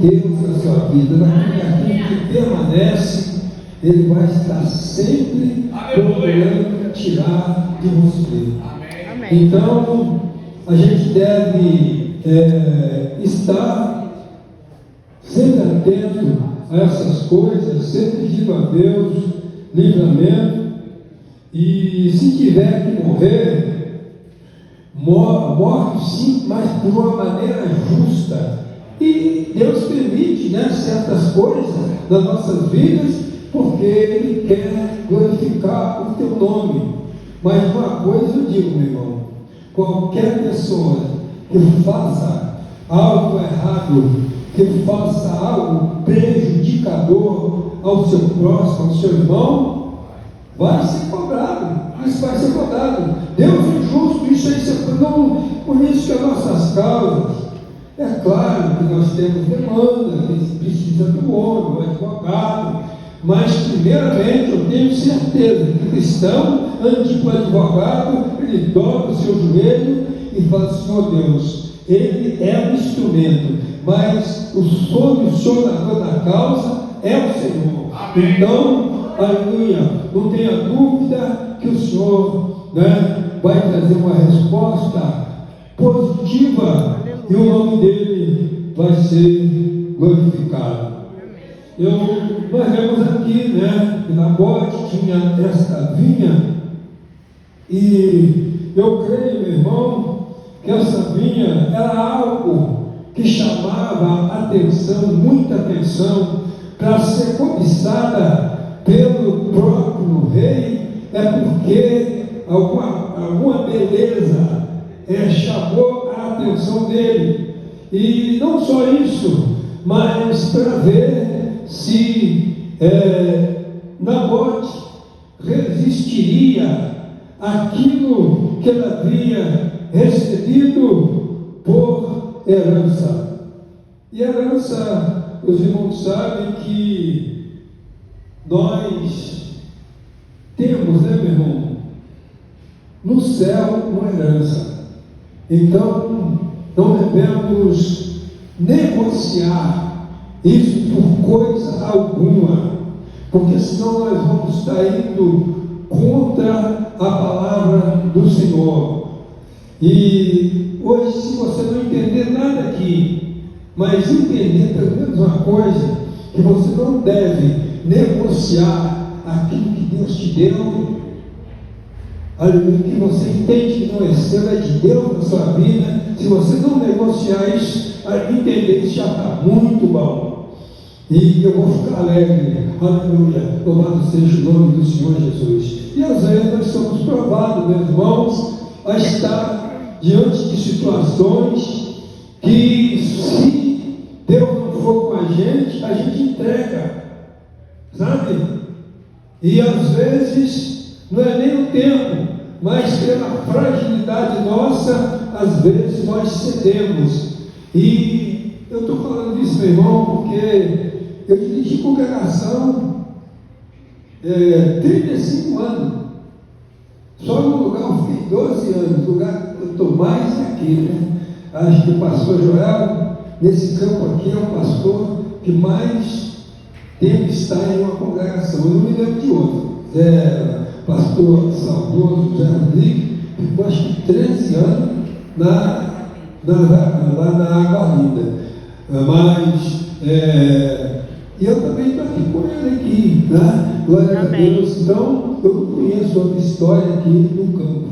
Deus na sua vida, naquilo que permanece, Ele vai estar sempre procurando tirar de você. Amém. Então, a gente deve estar sempre atento a essas coisas, sempre pedindo a Deus livramento, e se tiver que morrer, morre sim, mas de uma maneira justa. E Deus permite, né, certas coisas nas nossas vidas, porque Ele quer glorificar o teu nome. Mas uma coisa eu digo, meu irmão: qualquer pessoa que faça algo errado, que faça algo prejudicador ao seu próximo, ao seu irmão, vai ser cobrado. Isso vai ser cobrado. Deus é justo, isso aí, não, por isso que as nossas causas, é claro que nós temos demanda, que precisa do homem, do advogado, mas primeiramente eu tenho certeza que o cristão, antes de ir para o advogado, ele dobra o seu joelho e fala: Senhor Deus, Ele é o instrumento, mas o solucionador da causa é o Senhor. Amém. Então, aleluia, não tenha dúvida que o Senhor, né, vai trazer uma resposta positiva, e o nome dele vai ser glorificado. Nós vemos aqui, né, que Nabote tinha esta vinha, e eu creio, meu irmão, que essa vinha era algo que chamava atenção, muita atenção, para ser cobiçada pelo próprio rei, porque alguma beleza chamou a atenção dele. E não só isso, mas para ver se Nabote resistiria àquilo que ele havia recebido por herança. E herança, os irmãos sabem que nós temos, né, meu irmão, no céu uma herança. Então, não devemos negociar isso por coisa alguma, porque senão nós vamos estar indo contra a palavra do Senhor. E hoje, se você não entender nada aqui, mas entender pelo menos uma coisa, que você não deve negociar aquilo que Deus te deu, aleluia, que você entende que não é seu, é de Deus na sua vida. Se você não negociar isso, entender isso já está muito bom. E eu vou ficar alegre, aleluia, louvado seja o nome do Senhor Jesus. E às vezes nós somos provados, meus irmãos, a estar diante de situações que, se Deus não for com a gente entrega, sabe? E às vezes não é nem o tempo, mas pela fragilidade nossa, às vezes nós cedemos. E eu estou falando disso, meu irmão, porque eu dirigi congregação 35 anos. Só no lugar eu fiquei 12 anos, no lugar eu estou mais aqui, né? Acho que o pastor Joel, nesse campo aqui, é o pastor que mais tempo está em uma congregação. Eu não me lembro de outro. Pastor saudoso José Rodrigues, ficou acho que 13 anos lá na Água Linda. Mas e eu também estou aqui com ele aqui, né? Glória a Deus. Então, eu não conheço outra história aqui no campo.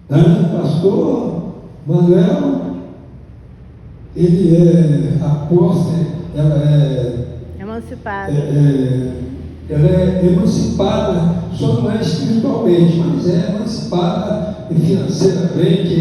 Né? Pastor Manuel, ele é apóstolo, ela é emancipada. Ela é emancipada, só não é espiritualmente, mas é emancipada financeiramente.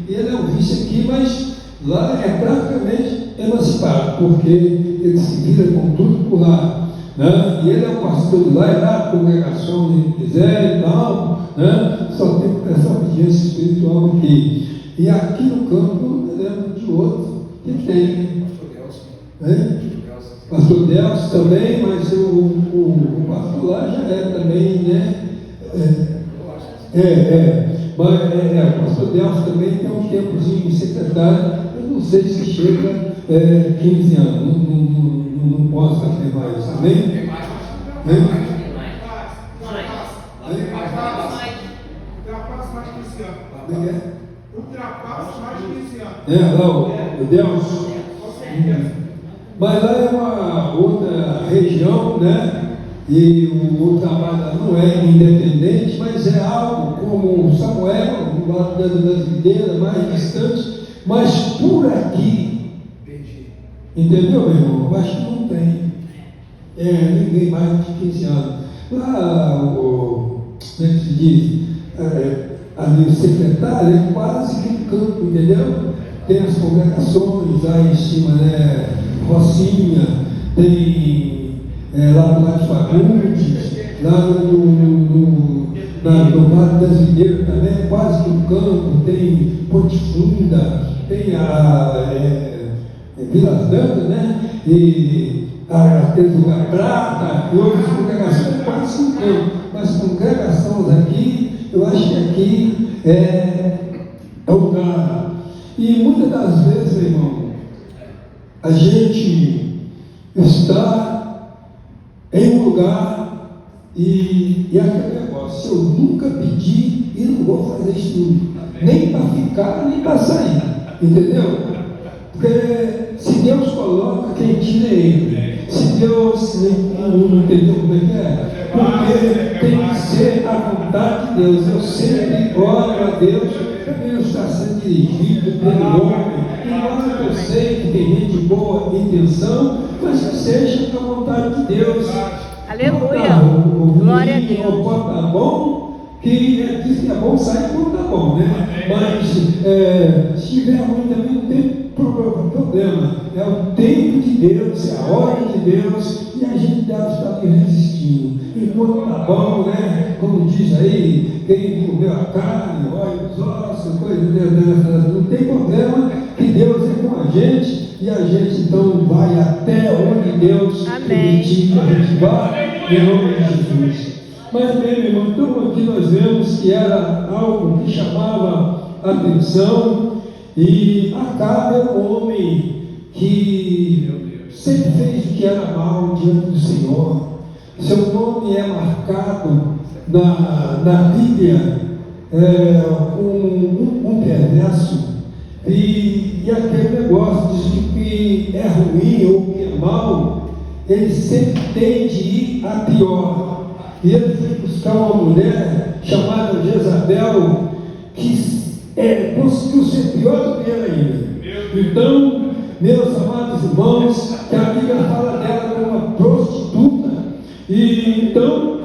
Ele é um vice aqui, mas lá é praticamente emancipado, porque ele se vira com tudo por lá, né? E ele é o pastor de lá, é lá a congregação de quiser e tal, né? Só tem que prestar obediência espiritual aqui. E aqui no campo, eu lembro de outro que tem. Pastor Delcio também, mas o pastor lá já é também, né? Mas o pastor Delcio também tem um tempozinho de secretário. Eu não sei se chega 15 anos, não posso afirmar isso, amém? Ultrapassa mais de 15 anos. Ultrapassa mais de 15 anos. Lá, o Deus. Mas lá é uma outra região, né? E o trabalho não é independente, mas é algo como Samuel, do lado das videiras, mais distante, mas por aqui. Entendeu, meu irmão? Eu acho que não tem. Ninguém mais de 15 anos. Lá, como é que se diz? Ali o secretário é quase que um campo, entendeu? Tem as congregações lá em cima, né? Rocinha, tem lá do lado de Fagundes, lá no Vale das Videiras também, quase que um campo, tem Ponte Funda, tem a Vila Dantas, né? E tem Lugar Prata, e outras congregações, quase que um campo, mas congregações aqui, eu acho que aqui é o lugar. E muitas das vezes, meu irmão, a gente está em um lugar e aquele negócio, eu nunca pedi e não vou fazer isso tudo, nem para ficar, nem para sair, entendeu? Porque se Deus coloca, quem tira é Ele. Se Deus não entendeu como é que é? Porque tem que ser a vontade de Deus. Eu sempre oro a Deus para eu estar sendo dirigido pelo homem. Embora eu sei que tem gente de boa intenção, mas que seja a vontade de Deus. Aleluia! Glória a Deus! Pode tá bom, que diz que é bom, sai quando tá bom, né? Mas se estiver ruim também não tem problema. É o tempo de Deus, é a hora de Deus, e a gente deve estar ali resistindo. Enquanto tá bom, né? Como diz aí, quem comeu a carne, olha os ossos, coisa de Deus, não tem problema, que Deus é com a gente, e a gente então vai até onde Deus permitir que a gente vá, em nome de Jesus. Mas bem, meu irmão, então aqui nós vemos que era algo que chamava a atenção, e Acabe era um homem que sempre fez o que era mal diante do Senhor. Seu nome é marcado na Bíblia um perverso, e aquele negócio de que é ruim ou que é mal, ele sempre tende a ir a pior. E ele foi buscar uma mulher chamada Jezabel, que conseguiu ser pior do que ele ainda. Então, meus amados irmãos, que a Bíblia fala dela como uma prostituta. E então,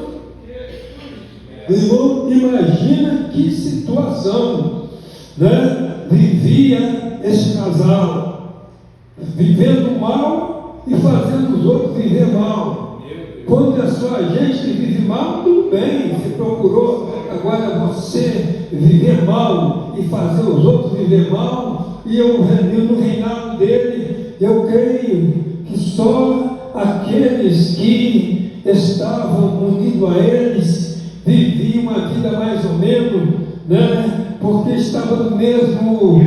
irmão, imagina que situação, né, vivia esse casal, vivendo mal e fazendo os outros viver mal. Quando é só a gente que vive mal, tudo bem, você procurou, agora você viver mal e fazer os outros viver mal, e eu no reinado dele, eu creio que só aqueles que estavam unidos a eles viviam uma vida mais ou menos, né? Porque estavam no mesmo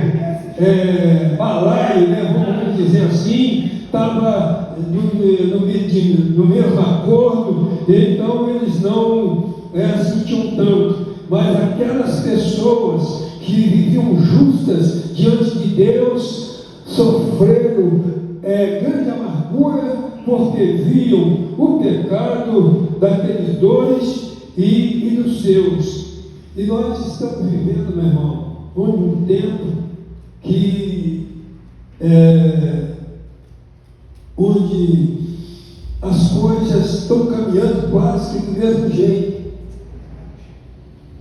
balaio, né? Vamos dizer assim, estava no mesmo acordo, então eles não sentiam tanto. Mas aquelas pessoas que viviam justas diante de Deus sofreram grande amargura, porque viam o pecado daqueles dois e dos seus. E nós estamos vivendo, meu irmão, um tempo que onde as coisas estão caminhando quase que do mesmo jeito.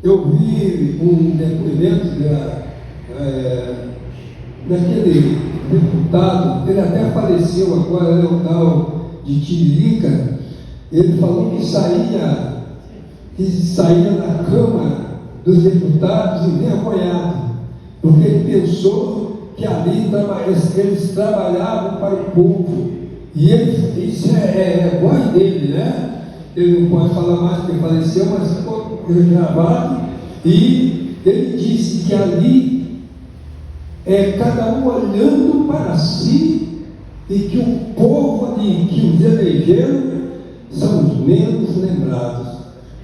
Eu vi um depoimento daquele deputado, ele até faleceu agora, é o tal de Tiririca. Ele falou que saía da Câmara dos Deputados envergonhado, porque ele pensou que ali eles trabalhavam para o povo. E isso é voz dele, né? Ele não pode falar mais porque faleceu, mas ficou gravado. E ele disse que ali cada um olhando para si e que o povo ali que os elegeram são os menos lembrados.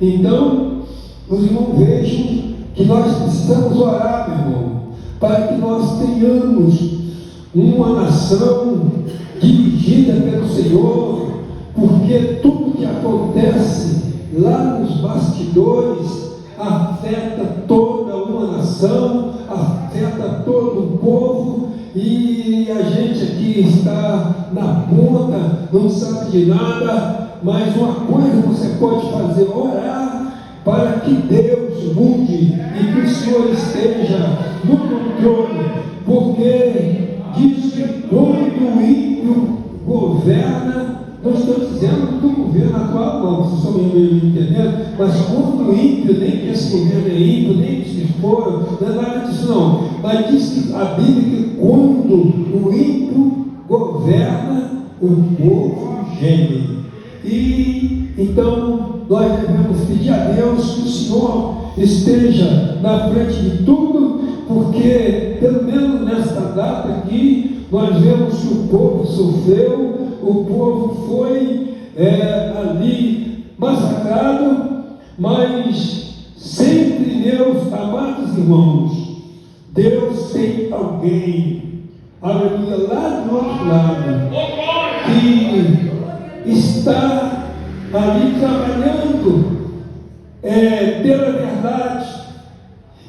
Então, os irmãos vejam que nós precisamos orar, meu irmão, para que nós tenhamos uma nação dirigida pelo Senhor, porque tudo que acontece lá nos bastidores afeta toda uma nação, afeta todo um povo, e a gente aqui está na ponta, não sabe de nada, mas uma coisa você pode fazer: orar para que Deus mude e que o Senhor esteja no controle, porque diz que quando o ímpio governa, não estou dizendo do governo atual, não, vocês estão me entendendo, mas quando o ímpio, nem que esse governo é ímpio, nem que se for, não é nada disso não, mas diz que a Bíblia que quando o ímpio governa, o povo geme. E então nós devemos pedir a Deus que o Senhor esteja na frente de tudo, porque pelo menos nesta data aqui nós vemos que o povo sofreu, o povo foi ali massacrado, mas sempre Deus, amados irmãos, Deus tem alguém, aleluia, lá do outro lado, que está ali trabalhando pela verdade.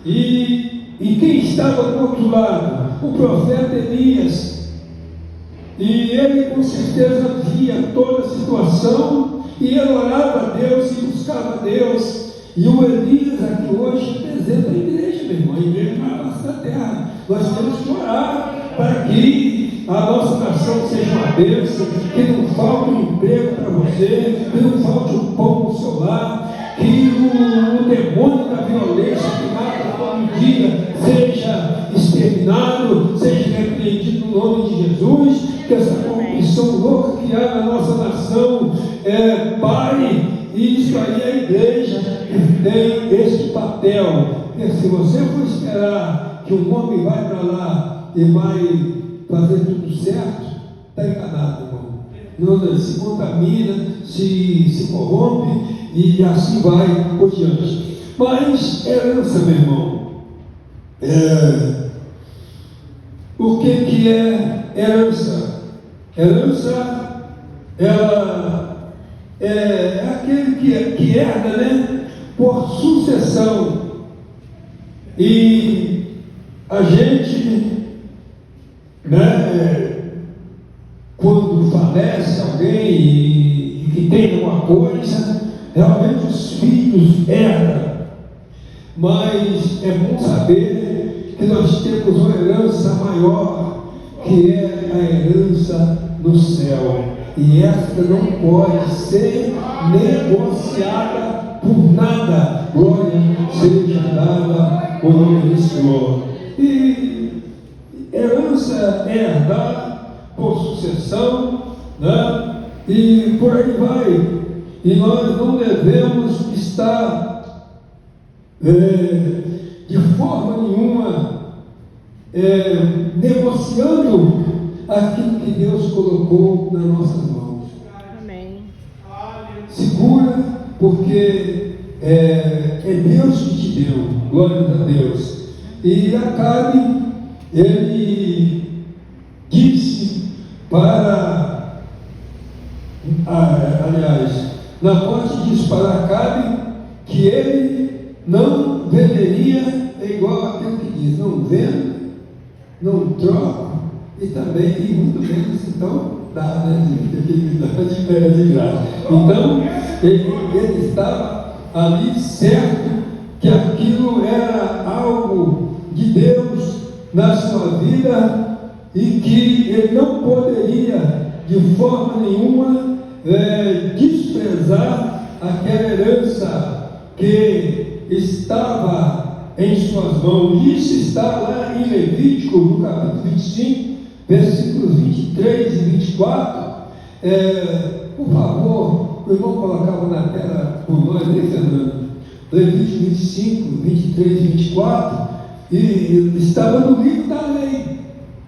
E quem estava do outro lado? O profeta Elias. E ele com certeza via toda a situação, e ele orava a Deus e buscava a Deus. E o Elias aqui hoje representa a igreja, meu irmão, a igreja na nossa terra. Nós temos que orar para que a nossa nação seja uma bênção, que não falte um emprego para você, que não falte um pão no seu lar, que o demônio da violência que mata todo dia seja exterminado, seja repreendido no nome de Jesus, que essa corrupção louca que há na nossa nação pare. E isso aí é a igreja que tem este papel. Porque se você for esperar que um homem vai para lá e vai fazer tudo certo, está enganado, irmão. Não, se contamina, se corrompe e assim vai por diante. Mas herança, meu irmão, o que é herança? Herança, ela é aquele que herda, né, por sucessão. E a gente, né, quando falece alguém e que tem alguma coisa, realmente os filhos herdam. Mas é bom saber que nós temos uma herança maior, que é a herança no céu. E esta não pode ser negociada por nada. Glória seja dada ao nome do Senhor. E herança é herdada por sucessão, né? E por aí vai. E nós não devemos estar de forma nenhuma negociando aquilo que Deus colocou nas nossas mãos. Amém. Segura, porque é Deus que te deu, glória a Deus. E Acabe, ele disse para, aliás, Nabote disse para Acabe que ele não venderia, igual aquele que diz: não vendo, não troco, e também, e muito menos, então, dá, né? De graça. Então, ele estava ali certo que aquilo era algo de Deus na sua vida e que ele não poderia, de forma nenhuma, desprezar aquela herança que estava em suas mãos. Isso está lá em Levítico, no capítulo 25, versículos 23 e 24. Por favor, o irmão colocava na tela por nós, né, Fernando? Levítico 25, 23 e 24, e estava no livro da lei.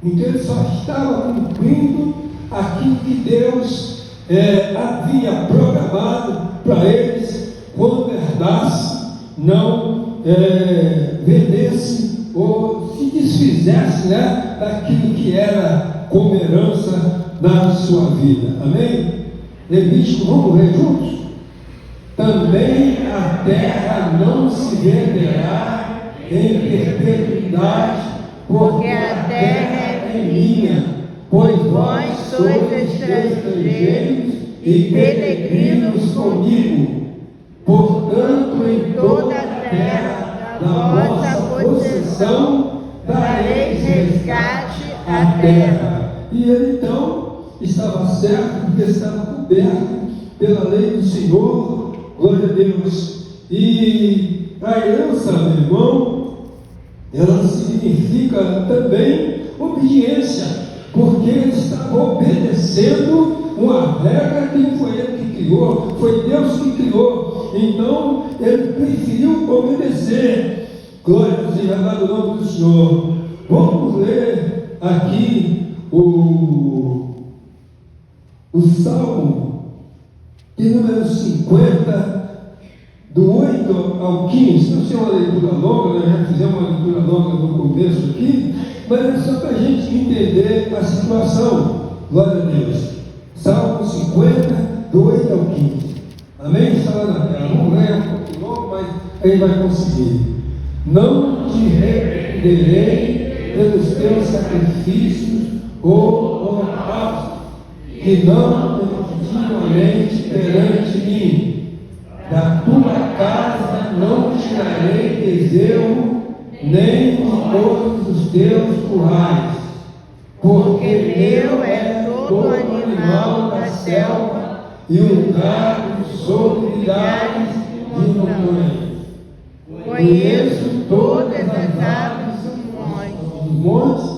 Então ele só estava cumprindo aquilo que Deus havia programado para eles quando herdasse, não vendesse ou se desfizesse, né, daquilo que era como herança na sua vida. Amém? Levítico, vamos ler juntos? Também a terra não se venderá em perpetuidade, porque a terra é minha, pois vós sois estrangeiros e peregrinos comigo. Portanto, em toda a terra da vossa possessão dareis resgate à terra. E ele então estava certo, porque estava coberto pela lei do Senhor, glória a Deus. E a herança, meu irmão, ela significa também obediência, porque ele estava obedecendo uma regra que não foi ele que criou, foi Deus que criou. Então ele preferiu obedecer. Glória seja dada o nome do Senhor. Vamos ler aqui o Salmo de número 50, do 8 ao 15. Não sei, uma leitura longa, nós já fizemos uma leitura longa no começo aqui, mas é só para a gente entender a situação. Glória a Deus. Salmo 50, do 8 ao 15. Amém? Está lá na tela. Vamos ler, um pouco longo, mas aí vai conseguir. Não te repreenderei pelos teus sacrifícios ou holocaustos, que não continuamente perante mim. Da tua casa não tirarei bezerro, nem de todos os teus currais, porque meu é todo animal da selva e o gado sobre milhares de montanhas. Conheço todas as aves dos montes,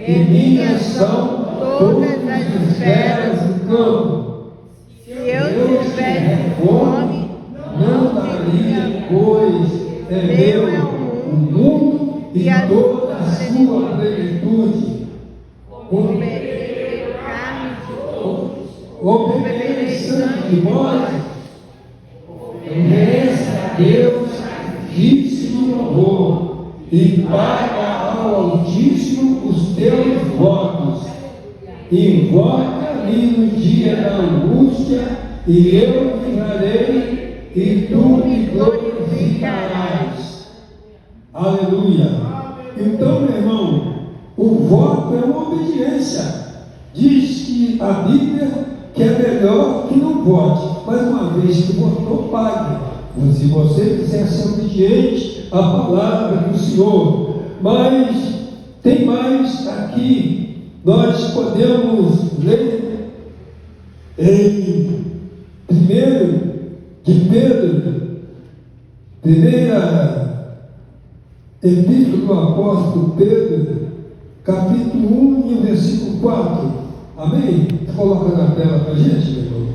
e minhas são todas as esferas do campo. Se eu tivesse fome, não teria, pois meu é o mundo e toda a sua plenitude. Obedecerei sangue de morte, obedeça a Deus, sacrifício e louvor, e paga ao Altíssimo os teus votos. Invoca-me no dia da angústia, e eu livrarei, e tu me glorificarás. Aleluia. Então, meu irmão, o voto é uma obediência. Diz que a Bíblia que é melhor que não pode, mas uma vez que votou, pague. Se você quiser ser obediente à palavra do Senhor. Mas tem mais aqui. Nós podemos ler em 1 de Pedro, primeira epístola do apóstolo Pedro, capítulo 1 e o versículo 4. Amém? Coloca na tela para a gente, meu irmão.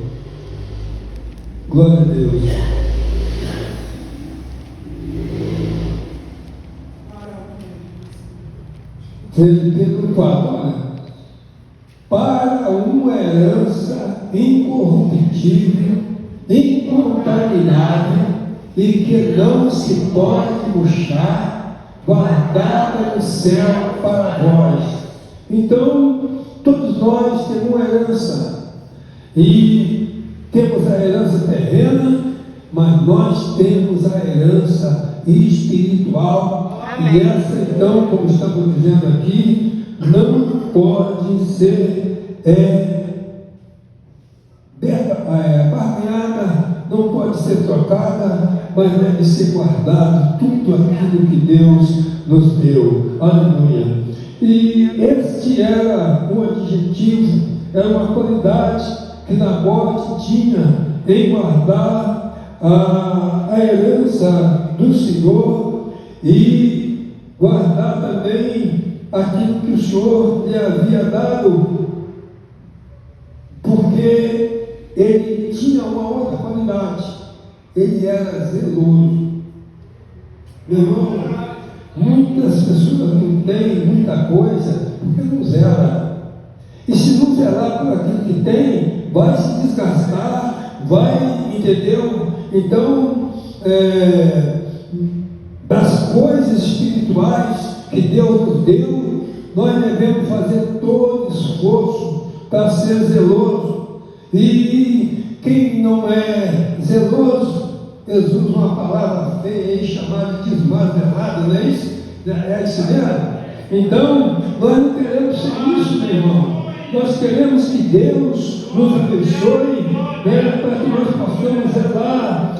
Glória a Deus. Pedro 4, olha. Para uma herança incorruptível, incontaminável e que não se pode murchar, guardada no céu para vós. Então, todos nós temos uma herança, e temos a herança terrena, mas nós temos a herança espiritual. Amém. E essa, então, como estamos dizendo aqui, não pode ser barganhada, não pode ser trocada, mas deve ser guardado tudo aquilo que Deus nos deu. Aleluia. E este era um adjetivo, era uma qualidade que Nabote tinha em guardar a herança do Senhor e guardar também aquilo que o Senhor lhe havia dado, porque ele tinha uma outra qualidade, ele era zeloso. Meu irmão, muitas pessoas não têm muita coisa porque não zela. E se não zelar por aquilo que tem, vai se desgastar, vai, entendeu? Então, das coisas espirituais que Deus nos deu, nós devemos fazer todo esforço para ser zeloso. E quem não é zeloso, Jesus usa uma palavra feia aí chamada de desmazelado, não é isso? É isso mesmo? Então, nós não queremos ser isso, meu irmão. Nós queremos que Deus nos abençoe, para que nós possamos zelar.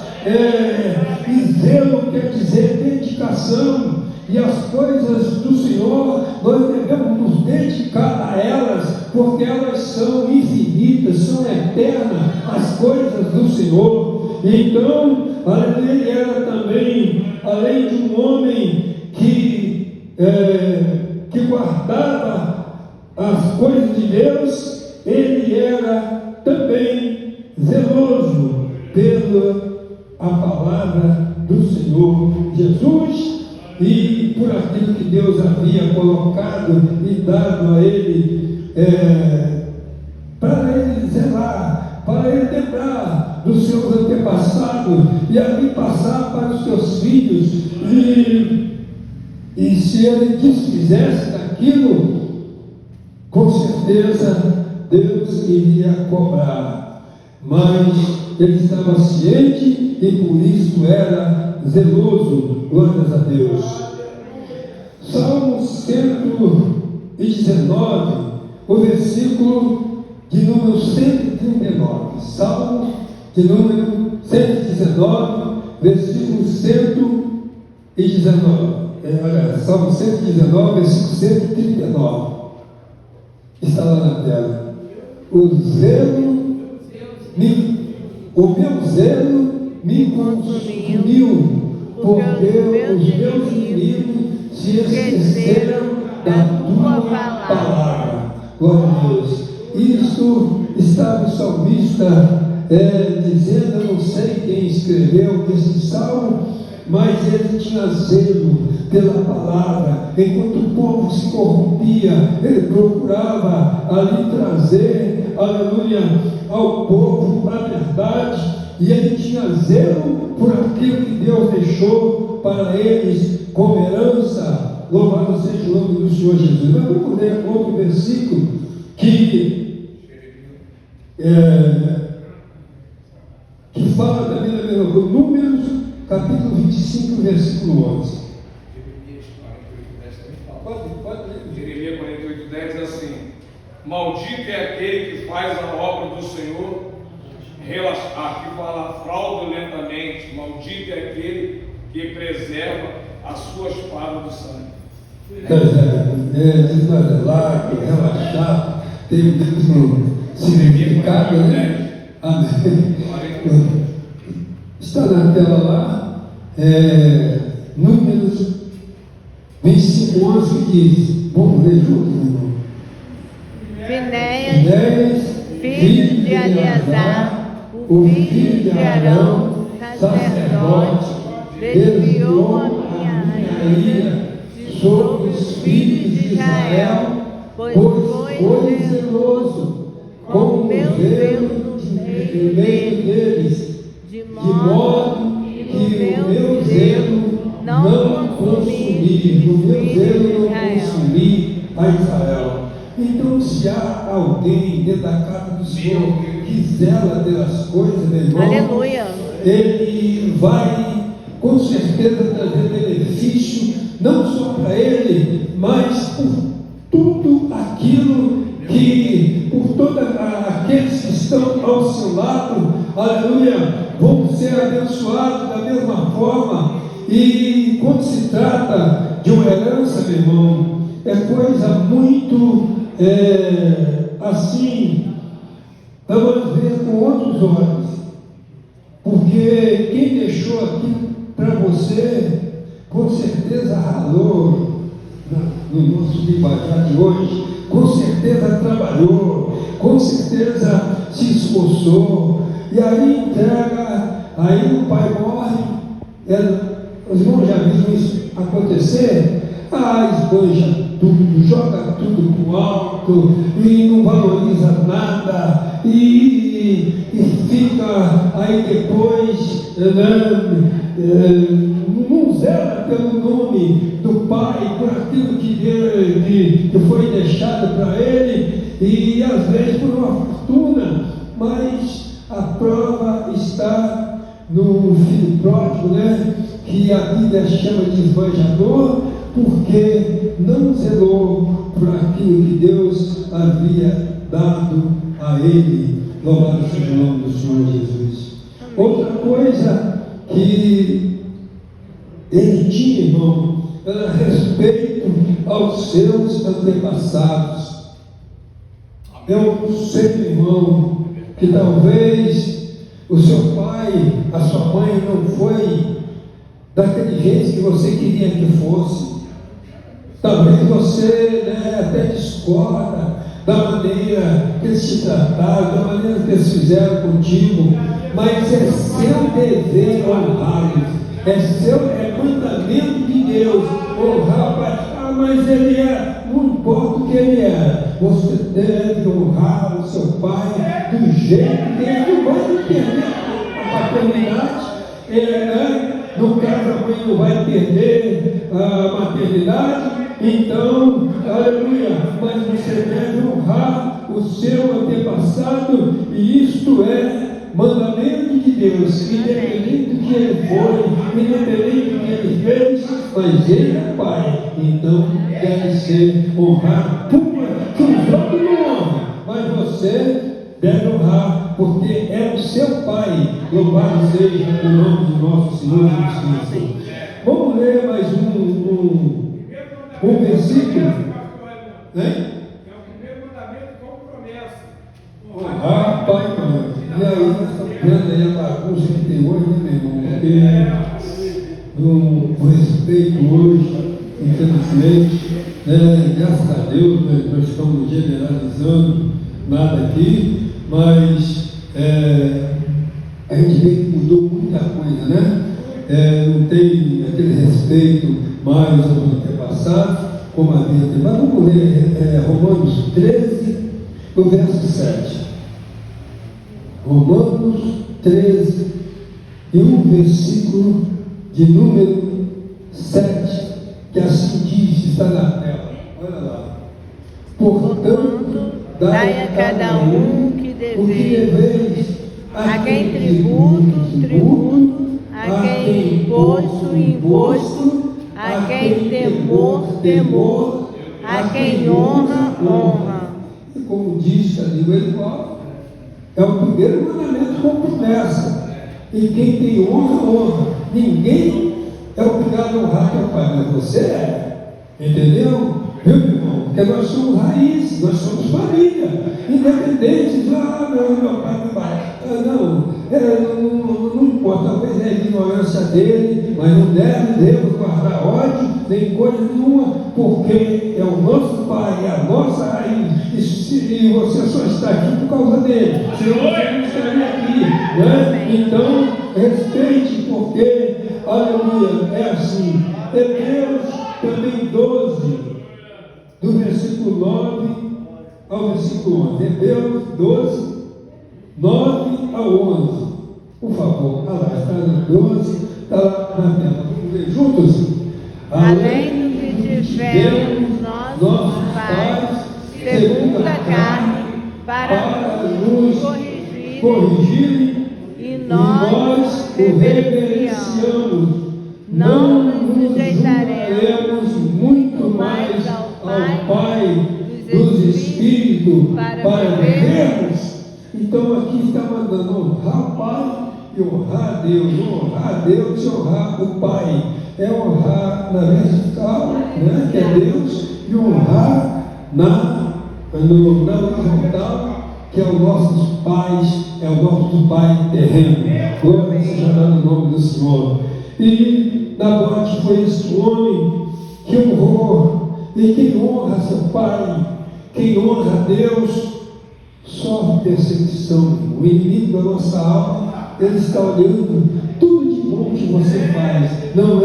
E zelo quer dizer dedicação. E as coisas do Senhor, nós devemos nos dedicar a elas, porque elas são infinitas, são eternas, as coisas do Senhor. Então, ele era também, além de um homem que guardava as coisas de Deus, ele era também zeloso pela a palavra do Senhor Jesus e por aquilo que Deus havia colocado e dado a ele, para ele zelar, para ele lembrar dos seus antepassados e ali passar para os seus filhos, e se ele desfizesse daquilo, com certeza Deus iria cobrar, mas ele estava ciente e por isso era zeloso. Glórias a Deus. Salmo 119, o versículo de número 139. Salmo de número 119, versículo 119. Salmo 119, versículo 139. Está lá na tela. O meu zelo me consumiu, porque os meus inimigos se esqueceram da tua palavra. Glória a Deus. Isso estava o salmista dizendo, eu não sei quem escreveu esse salmo, mas ele tinha zelo pela palavra. Enquanto o povo se corrompia, ele procurava ali trazer, aleluia, ao povo a verdade, e ele tinha zelo por aquilo que Deus deixou para eles como herança. Louvado seja o nome do Senhor Jesus. Mas vamos ler outro versículo que fala também da mesma coisa. Números capítulo 25, versículo 11. Pode ler. Jeremias 48, 10 diz assim: maldito é aquele que faz a obra do Senhor, aqui fala fraudulentamente. Maldito é aquele que preserva as suas palavras do sangue. Desmazelar, relaxar, tem o mesmo significado, né? Amém. Está na tela lá, Números 25, 11 diz, vamos ler juntos, irmão. Finéias, filho de Eleazar, o filho de Arão, sacerdote, desviou a minha ira sobre os filhos de Israel, pois foi zeloso com o meu zelo no meio deles, de modo que o meu zelo não consumir, o meu zelo não consumir a Israel. Então, se há alguém dentro da casa do Senhor que zela pelas coisas, meu irmão, aleluia, ele vai com certeza trazer benefício, não só para ele, mas por tudo aquilo que, por todos aqueles que estão ao seu lado, aleluia, vão ser abençoados da mesma forma. E quando se trata de uma herança, meu irmão, é coisa muito assim, vamos ver com outros olhos, porque quem deixou aqui para você, com certeza ralou no nosso linguajar de hoje, com certeza trabalhou, com certeza se esforçou, e aí entrega, aí o pai morre. Os irmãos já viram isso acontecer? esbanja tudo, joga tudo pro alto e não valoriza nada e fica aí depois, não zela pelo nome do Pai, por aquilo que foi deixado para ele, e às vezes por uma fortuna, mas a prova está no filho pródigo, né? Que a Bíblia chama de esbanjador, porque não zelou por aquilo que Deus havia dado a ele. Louvado seja o nome do Senhor Jesus. Outra coisa que ele tinha, irmão, era respeito aos seus antepassados. Eu sei, irmão, que talvez o seu pai, a sua mãe não foi daquele jeito que você queria que fosse. Talvez você até discorda da maneira que eles te trataram, da maneira que eles fizeram contigo, mas é seu dever honrá-los, é mandamento de Deus honrar o pai. Mas ele não importa o que ele é, você deve honrar o seu pai do jeito que ele vai perder a paternidade. No caso, a mãe não vai perder a maternidade, então, aleluia, mas você deve honrar o seu antepassado, e isto é mandamento de Deus, independente do que ele foi, independente do que ele fez, mas ele é pai, então deve ser honrado. Que os outros não honram, mas você deve honrar, porque é o seu pai. Louvado seja o nome do nosso Senhor Jesus Cristo. Vamos ler mais um versículo, né? É o primeiro mandamento com promessa. Honrar pai e mãe. E aí nós estamos vendo aí a bagunça que tem hoje, né, meu irmão? Porque o respeito hoje, infelizmente, graças a Deus, nós estamos generalizando nada aqui, mas a gente vê que mudou muita coisa, né? Não tem aquele respeito mais aos antepassados, como havia antes. Mas vamos ler Romanos 13, no verso 7. Romanos 13, e um versículo de número 7, que assim diz, está na tela. Olha lá. Portanto, dai a cada um que deveis, a quem tributo, tributo, a quem imposto, a quem temor, a quem honra. E como diz ali o igual, é o primeiro mandamento com promessa. E quem tem honra, honra. Ninguém é obrigado a honrar teu pai, mas você é. Entendeu? Meu irmão, porque nós somos raiz, nós somos família, independentes. Meu pai, meu pai. Não importa, talvez é a ignorância dele, mas não devemos guardar ódio, nem coisa nenhuma, porque é o nosso pai, é a nossa raiz, e você só está aqui por causa dele, senão você não estaria aqui, né? Então, respeite, porque, aleluia, é assim. Hebreus também 12, do versículo 9 ao versículo 11. Hebreus 12, 9 ao 11. Por favor, lá, está no 12, está lá na tela. Vamos ler juntos? Além do que tivemos nossos pais, segundo a carne, para nos corrigirem, e nós reverenciamos, não nos sujeitaremos muito mais ao Pai dos Espíritos para vivermos. Então aqui está mandando honrar o Pai e honrar a Deus, e honrar o Pai. É honrar na vertical, né, que é Deus, e honrar na horizontal, que é os nossos pais, é o nosso Pai terreno. Glória seja no nome do Senhor. E Nabote foi esse homem que honrou, e quem honra seu pai, quem honra a Deus, sofre perseguição. O inimigo da nossa alma, ele está olhando tudo de bom que você faz. Não,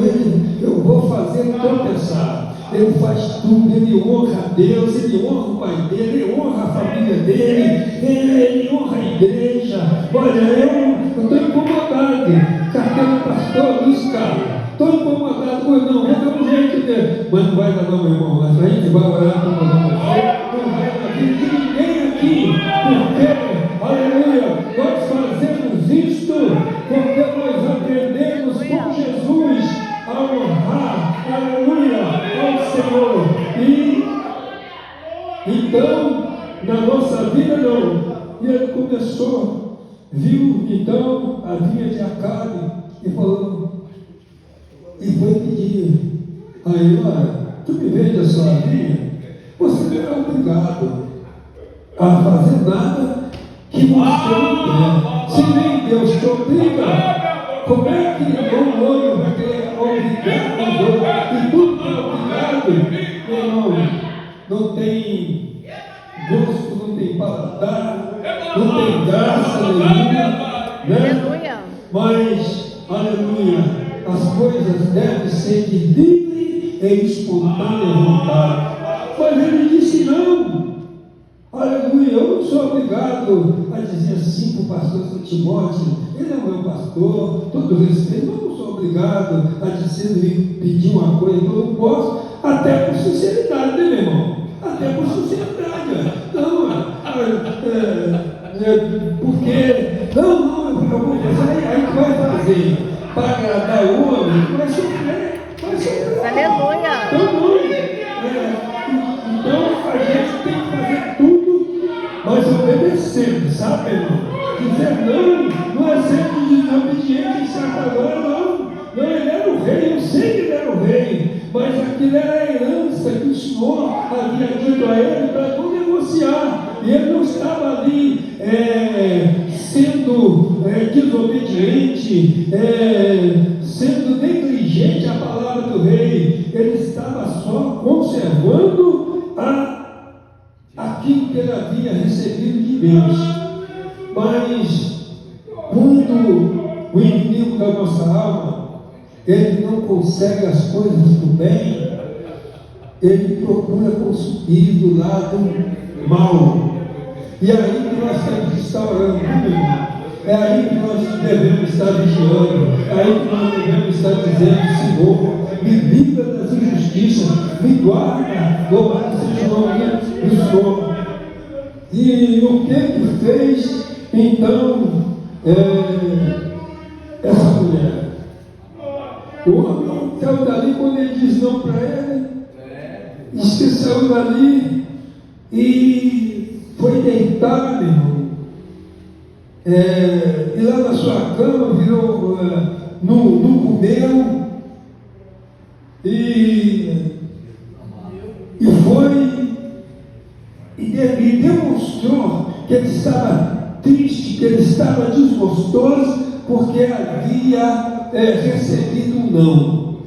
eu vou fazer tropeçar, ele faz tudo, ele honra a Deus, ele honra o pai dele, ele honra a família dele, ele honra a igreja. Olha, eu estou incomodado, carteira pastor Luiz Carlos, estou incomodado, pois não, vou dar um jeito dele, mas não vai dar não, meu irmão, mas a gente vai orar para você, não vai dar de ninguém aqui, porque, aleluia, nós fazemos isto, porque nós aprendemos com Jesus a honrar, aleluia, ao Senhor. E então, na nossa vida não. E ele começou, viu então a vinha de Acabe e falou, e foi pedir. Aí, olha, tu me vende a sua vinha, você não é obrigado a fazer nada que você não quer. Se nem Deus te obriga, como é que um homem vai querer obrigar os outros? E tudo que é obrigado, irmão, não tem gosto, não tem paladar, não tem graça nenhuma, né? Aleluia. Mas, aleluia, as coisas devem ser de livre e espontânea vontade. Mas ele disse não. Aleluia, eu não sou obrigado a dizer assim para o pastor São Timóteo, ele é o meu pastor, todo respeito, eu não sou obrigado a dizer, pedir uma coisa que eu não posso, até por sinceridade, né, meu irmão? Até por sinceridade. Não, porque, não, eu vou fazer, aí tu vai fazer para agradar o homem, tu vai sofrer. Aleluia. Então a gente tem que fazer tudo, mas obedecendo, sabe, irmão? Dizer não é ser desobediente em certa hora, não. Não, ele era o rei, eu sei que ele era o rei, mas aquilo era a herança que o Senhor havia dito a ele para não negociar. E ele não estava ali sendo desobediente, sendo negligente à palavra do rei. Ele estava só conservando aquilo que ele havia recebido de Deus. Mas quando o inimigo da nossa alma, ele não consegue as coisas do bem, ele procura consumir do lado mal. E é aí que nós temos que estar orando, meu irmão. É aí que nós devemos estar vigiando. É aí que nós devemos estar dizendo, Senhor, me livra das injustiças, me guarda, louvado seja o nome do Senhor. E o que fez, então, essa mulher? O homem saiu dali, quando ele diz não para ele, se saiu dali e foi deitar, meu irmão. E lá na sua cama virou, não comeu, e foi e demonstrou que ele estava triste, que ele estava desgostoso, porque havia recebido um não.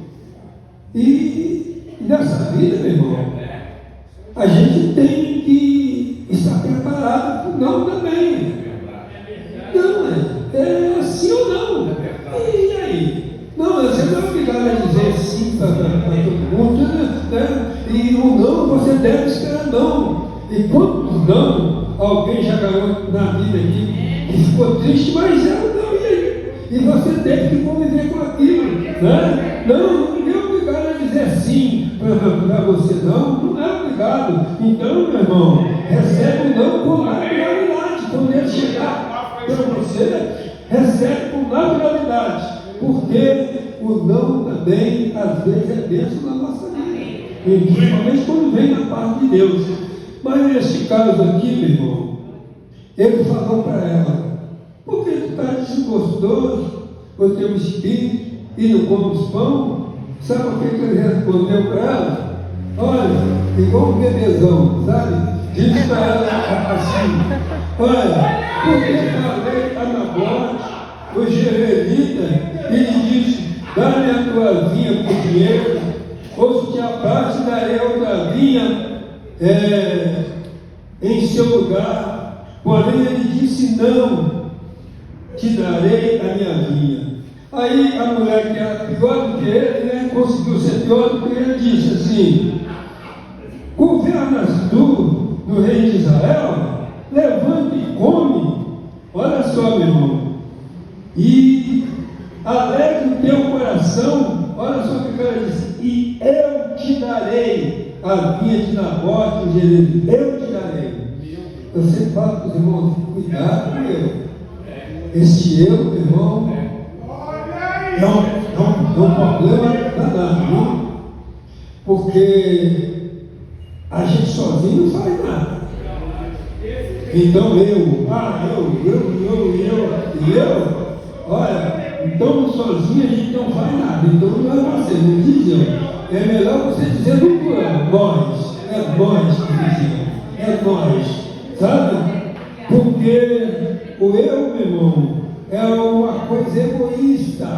E nessa vida, meu irmão, a gente tem que estar preparado para o não também. Não, é sim ou não. E aí? Não, você não é obrigado a dizer sim para todo mundo, né? E o não, você deve esperar não. E quantos não alguém já ganhou na vida aqui que ficou triste, mas é o não, e aí? E você teve que conviver com aquilo, né? Não, ninguém é obrigado a dizer sim para você, não é obrigado. Então, meu irmão, recebe o não com naturalidade. Quando ele chegar para você, recebe com naturalidade, porque o não também, às vezes, é bênção na nossa vida, principalmente quando vem da parte de Deus. Mas nesse caso aqui, meu irmão, ele falou para ela, por que tu está desgostoso com o teu espírito e não comes pão? Sabe o que ele respondeu para ela? Olha, igual um bebezão, sabe? Diz para ela assim, olha, porque falei a Nabote, o Jeremita, e lhe disse, dá-me a tua vinha por dinheiro, ou se te abaste, darei outra vinha em seu lugar. Porém ele disse, não te darei a minha vinha. Aí a mulher, que era pior do que ele, né, conseguiu ser pior do que ele, disse assim, governas tu no reino de Israel, levanta e come. Olha só, meu irmão. E alegre o teu coração, olha só o que o cara disse, e eu te darei a vinha de Nabote, o Jeremias, eu te darei. Eu sempre falo para os irmãos, cuidado com eu. Esse eu, meu irmão, é um problema danado, viu? Porque a gente sozinho não faz nada. Então olha, então sozinho a gente não faz nada. Então não é você, não diz eu. É melhor você dizer no plano, nós, é nós, sabe? Porque o eu, meu irmão, é uma coisa egoísta.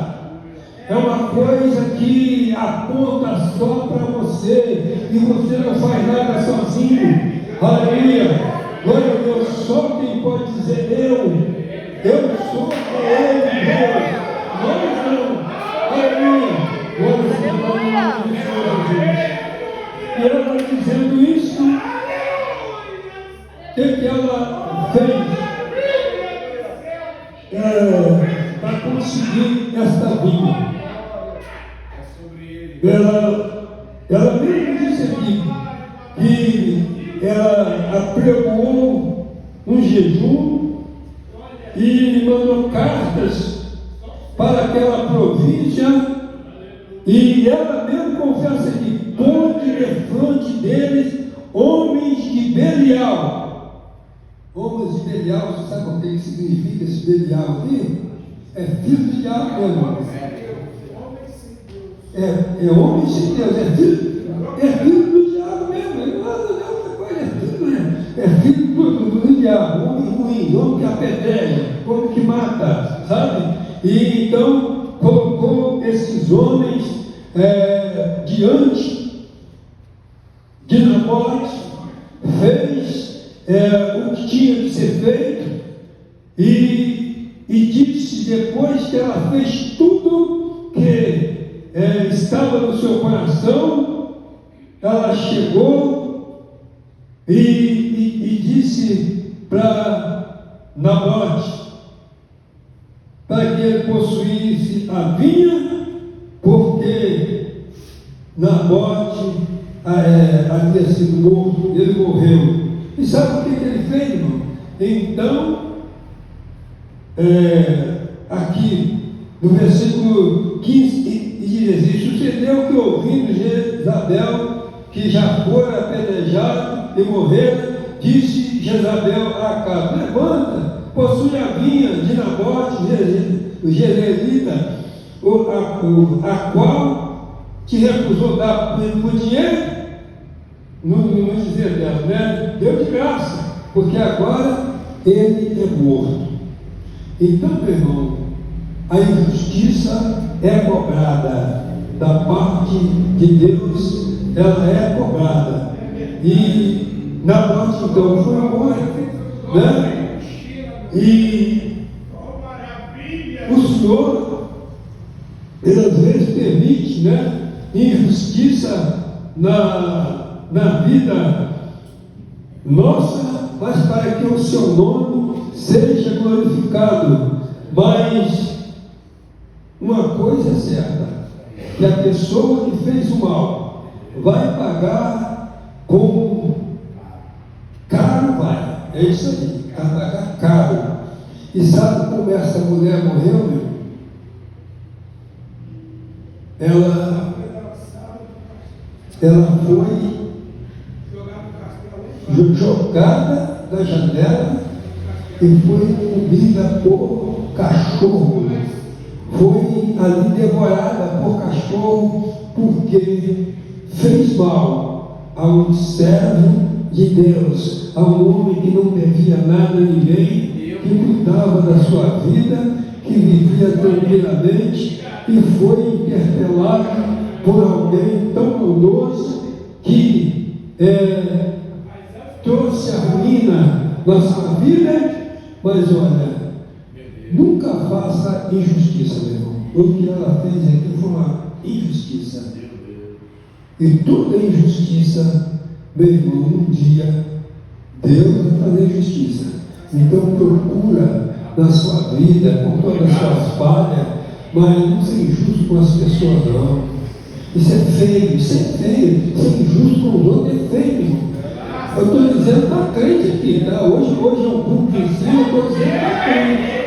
É uma coisa que aponta só para você e você não faz nada sozinho. Aleluia! Glória a Deus, só quem pode dizer eu sou ele, Deus. Nós não. Aleluia! Glória a Deus. E ela dizendo isso, o que ela fez? Para conseguir esta vida. Ela mesmo disse aqui que ela apregoou um jejum e mandou cartas para aquela província, e ela mesmo confessa que pôde defronte deles homens de Belial. Homens de Belial, você sabe o que significa esse Belial aqui? É filho de diabo, meu irmão. É homem sem Deus, é filho do diabo mesmo, ele não é outra coisa, é filho do diabo, homem ruim, homem que apedreja, homem que mata, sabe? E então colocou esses homens diante de Nabote, fez o que tinha que ser feito, e disse, depois que ela fez tudo que estava no seu coração, ela chegou e disse para Nabote para que ele possuísse a vinha, porque Nabote havia sido morto, ele morreu. E sabe o que ele fez, irmão? Então, aqui no versículo 15, diz assim: sucedeu que, ouvindo Jezabel que já fora apedrejado e morreu, disse Jezabel a Acabe: levanta, possui a vinha de Nabote, o jezreelita, a qual te recusou dar por dinheiro. Não dizer dela, né? Deu de graça, porque agora ele é morto. Então, meu irmão, a injustiça é cobrada da parte de Deus, ela é cobrada. E Nabote então foi morto, né? E o Senhor, ele às vezes permite, né, injustiça na vida nossa, mas para que o seu nome seja glorificado. Mas uma coisa é certa, que a pessoa que fez o mal vai pagar com caro, vai. É isso aí, vai pagar caro. E sabe como essa mulher morreu, meu? Ela foi jogada da janela e foi comida por cachorro. Foi ali devorada por cachorro, porque fez mal a um servo de Deus, a um homem que não devia nada a ninguém, que cuidava da sua vida, que vivia tranquilamente, e foi interpelado por alguém tão maldoso que trouxe a ruína na sua vida. Mas olha, nunca faça injustiça, meu irmão. O que ela fez aqui foi uma injustiça. E toda injustiça, meu irmão, um dia Deus vai fazer justiça. Então procura na sua vida, com todas as suas falhas, mas não ser injusto com as pessoas, não. Isso é feio. Ser injusto com os outros é feio, irmão. Eu estou dizendo para crente aqui, tá? Hoje é um grupo de ensino, eu estou dizendo para crente.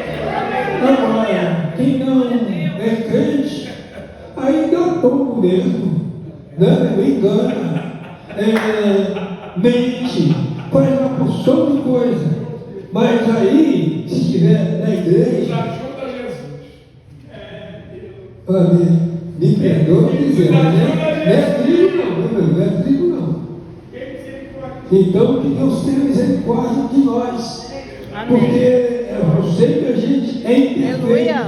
Agora, quem não é crente, aí dá tombo mesmo, né? Engana, mente, faz uma porção de coisa. Mas aí, se estiver na igreja, me perdoa dizer, não é trigo não. Então, que Deus tenha misericórdia de nós. Amém. Porque eu sei que a gente é imperfeito,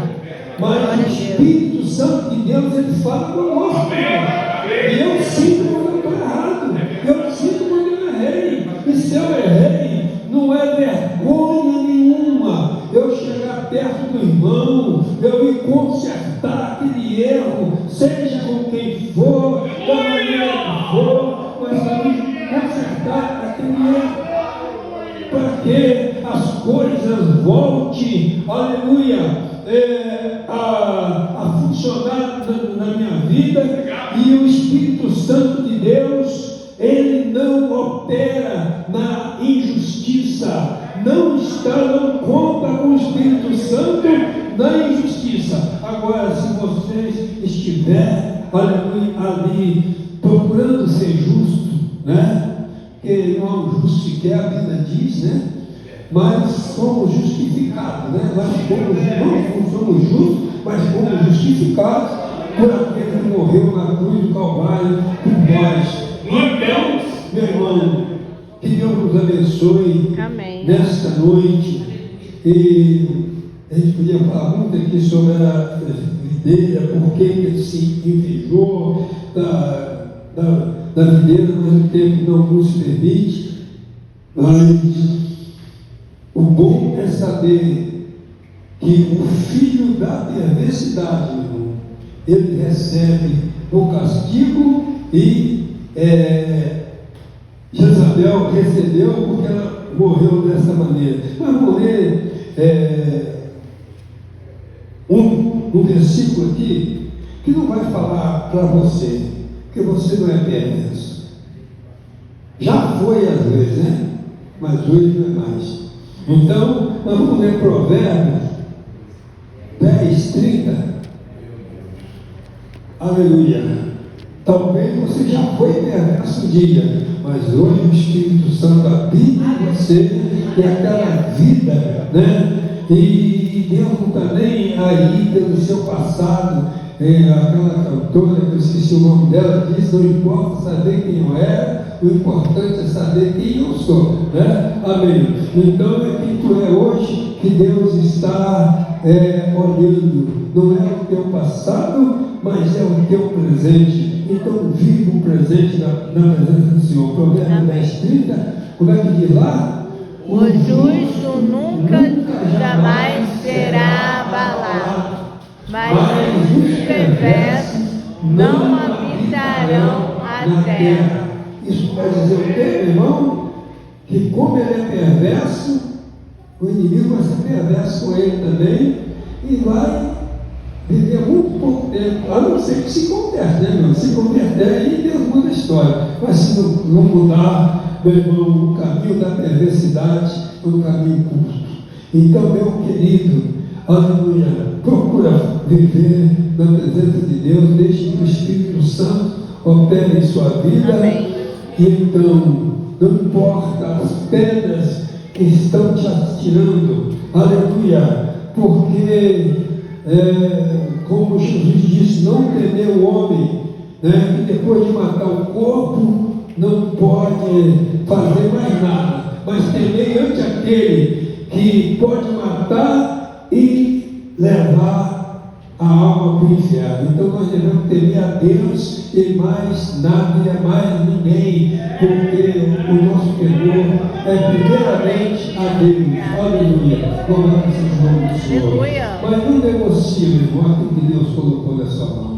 mas o Espírito Santo de Deus, ele fala conosco. E eu sinto quando eu estou errado. Eu sinto quando eu errei. E se eu errei, não é vergonha nenhuma eu chegar perto do irmão, eu ir consertar aquele erro, seja com quem for, da maneira que for, mas eu ir consertar aquele erro, para que as coisas voltem, aleluia, a funcionar na minha vida. E o Espírito Santo de Deus, ele não opera na injustiça, não conta com o Espírito Santo na injustiça. Agora, se vocês estiverem, aleluia, ali procurando ser justo, né? Porque não há um justo sequer, a Bíblia diz, né? Mas somos justificados, né? Não somos justos, mas somos justificados por aquele que morreu na cruz do Calvário por nós. Então, meu irmão, que Deus nos abençoe. Amém. Nesta noite. E a gente podia falar muito aqui sobre a videira, por que ele se invejou da videira, mas o tempo não nos permite. Mas o bom é saber que o filho da perversidade, irmão, ele recebe o castigo e Jezabel recebeu porque ela morreu dessa maneira. Mas vou ler um versículo aqui que não vai falar para você, porque você não é perverso. Já foi às vezes, né? Mas hoje não é mais. Então, nós vamos ler Provérbios 10:30. Aleluia. Talvez você já foi perverso um dia, mas hoje o Espírito Santo habita em você e aquela vida, né? E Deus não está nem aí pelo seu passado. Aquela cantora, que eu esqueci o nome dela, diz: não importa saber quem eu era, o importante é saber quem eu sou, né? Amém. Então é quem tu é hoje que Deus está olhando. Não é o teu passado, mas é o teu presente. Então vive o presente na presença do Senhor. Provérbios 10:30, como é que diz lá? O justo nunca jamais será abalado, mas os perversos não habitarão a terra. Isso quer dizer o quê, meu irmão? Que como ele é perverso, o inimigo vai ser perverso com ele também e vai viver muito pouco tempo, a não ser que se converte, né, meu irmão? Se converter, aí Deus muda a história. Mas se não mudar, meu irmão, o caminho da perversidade é um caminho curto. Então, meu querido, aleluia, procura viver na presença de Deus, deixe que o Espírito Santo opere em sua vida. Amém. E então, não importa as pedras que estão te atirando, aleluia, porque como Jesus disse, não temer o homem, né, que depois de matar o corpo não pode fazer mais nada, mas temer ante aquele que pode matar e levar a alma para o inferno. Então nós devemos temer a Deus e mais nada e mais ninguém, porque o nosso temor é primeiramente a Deus. Aleluia. Glória seja o nome do Senhor. Mas não negocie, meu irmão, aquilo que Deus colocou na sua mão.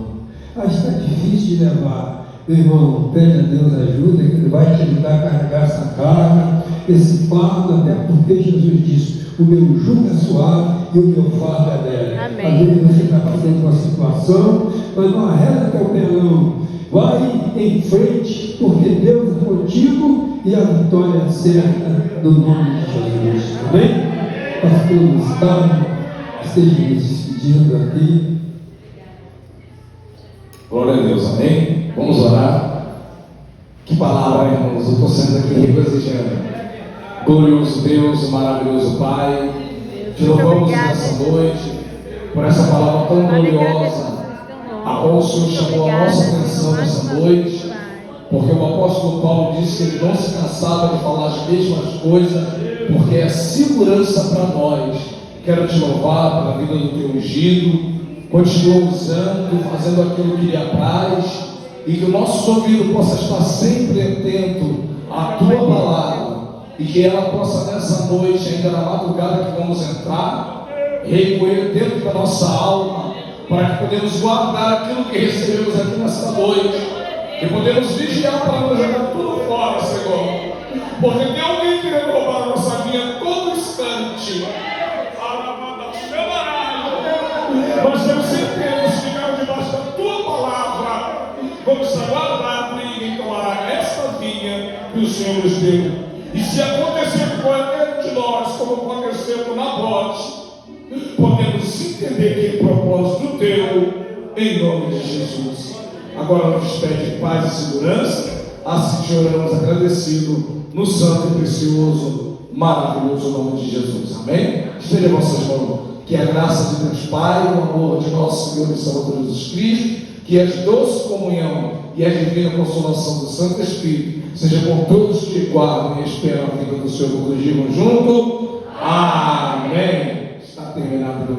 Está difícil de levar. Meu irmão, pede a Deus ajuda, que Ele vai te ajudar a carregar essa carga, esse fardo, até porque Jesus disse: o meu jugo é suave e o meu fardo é leve. Amém. Às vezes você está passando por uma situação, mas não arreda teu pelão. Vai em frente, porque Deus é contigo e a vitória é certa no nome de Jesus. Amém? Pastor Gustavo, esteja nos despedindo aqui. Glória a Deus, amém? Vamos orar. Que palavra, irmãos, eu estou sendo aqui regozijando. Glorioso Deus, maravilhoso Pai, te louvamos nessa noite por essa palavra tão gloriosa, a qual o Senhor chamou a nossa atenção nessa noite, porque o apóstolo Paulo disse que ele não se cansava de falar as mesmas coisas, porque é segurança para nós. Quero te louvar pela vida do teu ungido. Continua usando, fazendo aquilo que lhe apraz, e que o nosso ouvido possa estar sempre atento à tua palavra, e que ela possa nessa noite, ainda na madrugada que vamos entrar, remoer dentro da nossa alma, para que podemos guardar aquilo que recebemos aqui nesta noite, que podemos vigiar para não jogar tudo fora, Senhor, porque tem alguém querendo roubar a nossa vida todo instante. Nós temos certeza de ficar debaixo da tua palavra, vamos estar guardados e entoar esta vinha que o Senhor nos deu. E se acontecer com qualquer de nós, como aconteceu com Nabote, podemos entender que é propósito teu, em nome de Jesus. Agora nos pede paz e segurança, assim te oramos agradecido, no santo e precioso, maravilhoso nome de Jesus. Amém? Estende vossas mãos. Que a graça de Deus Pai, o amor de nosso Senhor e Salvador Jesus Cristo, que a doce comunhão e a divina consolação do Santo Espírito seja com todos que guardam e esperam a vida do Senhor, que nos digam junto. Amém. Está terminado.